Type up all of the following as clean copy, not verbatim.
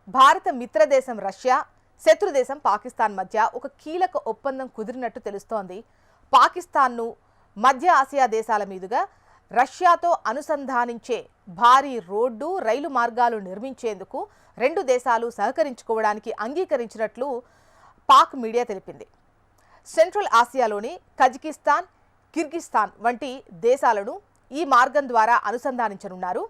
భారత మిత్రదేశం రష్యా, శత్రుదేశం పాకిస్తాన్ మధ్య ఒక కీలక ఒప్పందం కుదిరినట్టు తెలుస్తోంది. పాకిస్తాన్ను మధ్య ఆసియా దేశాల మీదుగా రష్యాతో అనుసంధానించే భారీ రోడ్డు, రైలు మార్గాలు నిర్మించేందుకు రెండు దేశాలు సహకరించుకోవడానికి అంగీకరించినట్లు పాక్ మీడియా తెలిపింది. సెంట్రల్ ఆసియాలోని కజకిస్తాన్, కిర్గిస్తాన్ వంటి దేశాలను ఈ మార్గం ద్వారా అనుసంధానించనున్నారు.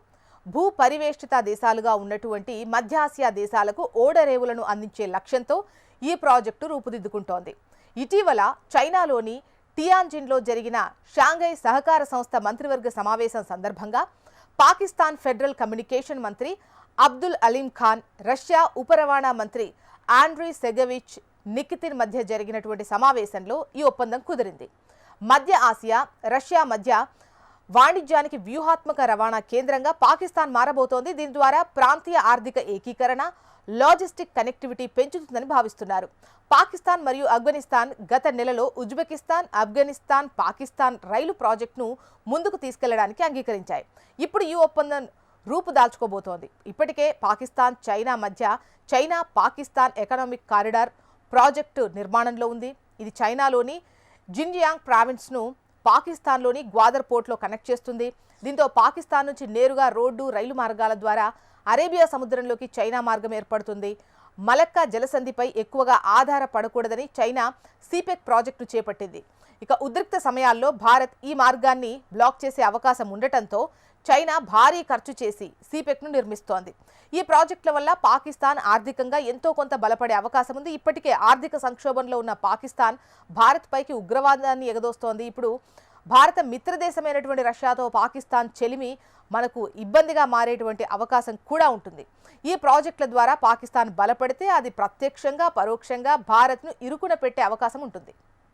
భూ పరివేష్టిత దేశాలుగా ఉన్నటువంటి మధ్య ఆసియా దేశాలకు ఓడరేవులను అందించే లక్ష్యంతో ఈ ప్రాజెక్టు రూపుదిద్దుకుంటోంది. ఇటీవల చైనాలోని టియాన్జిన్లో జరిగిన షాంఘై సహకార సంస్థ మంత్రివర్గ సమావేశం సందర్భంగా పాకిస్తాన్ ఫెడరల్ కమ్యూనికేషన్ మంత్రి అబ్దుల్ అలీం ఖాన్, రష్యా ఉప రవాణా మంత్రి ఆండ్రీ సెగెవిచ్ నికితిన్ మధ్య జరిగినటువంటి సమావేశంలో ఈ ఒప్పందం కుదిరింది. మధ్య ఆసియా, రష్యా మధ్య వాణిజ్యానికి వ్యూహాత్మక రవాణా కేంద్రంగా పాకిస్తాన్ మారబోతోంది. దీని ద్వారా ప్రాంతీయ ఆర్థిక ఏకీకరణ, లాజిస్టిక్ కనెక్టివిటీ పెంచుతుందని భావిస్తున్నారు. పాకిస్తాన్ మరియు ఆఫ్ఘనిస్తాన్ గత నెలలో ఉజ్బెకిస్తాన్, ఆఫ్ఘనిస్తాన్, పాకిస్తాన్ రైలు ప్రాజెక్టును ముందుకు తీసుకెళ్లడానికి అంగీకరించాయి. ఇప్పుడు ఈ ఒప్పందం రూపుదాల్చుకోబోతోంది. ఇప్పటికే పాకిస్తాన్, చైనా మధ్య China Pakistan economic corridor project నిర్మాణంలో ఉంది. ఇది చైనాలోని జిన్జియాంగ్ ప్రావిన్స్ను పాకిస్తాన్లోని గ్వాదర్ పోర్ట్లో కనెక్ట్ చేస్తుంది. దీంతో పాకిస్తాన్ నుంచి నేరుగా రోడ్డు, రైలు మార్గాల ద్వారా అరేబియా సముద్రంలోకి చైనా మార్గం ఏర్పడుతుంది. మలక్కా జలసంధిపై ఎక్కువగా ఆధారపడకూడదని చైనా సిపెక్ ప్రాజెక్టు చేపట్టింది. ఇక ఉద్రిక్త సమయాల్లో భారత్ ఈ మార్గాన్ని బ్లాక్ చేసే అవకాశం ఉండటంతో చైనా భారీ ఖర్చు చేసి సిపెక్ను నిర్మిస్తోంది. ఈ ప్రాజెక్టుల వల్ల పాకిస్తాన్ ఆర్థికంగా ఎంతో కొంత బలపడే అవకాశం ఉంది. ఇప్పటికే ఆర్థిక సంక్షోభంలో ఉన్న పాకిస్తాన్ భారత్ పైకి ఉగ్రవాదాన్ని ఎగదోస్తోంది. ఇప్పుడు భారత మిత్రదేశమైనటువంటి రష్యాతో పాకిస్తాన్ చెలిమి మనకు ఇబ్బందిగా మారేటువంటి అవకాశం కూడా ఉంటుంది. ఈ ప్రాజెక్టుల ద్వారా పాకిస్తాన్ బలపడితే అది ప్రత్యక్షంగా, పరోక్షంగా భారత్ను ఇరుకున పెట్టే అవకాశం ఉంటుంది.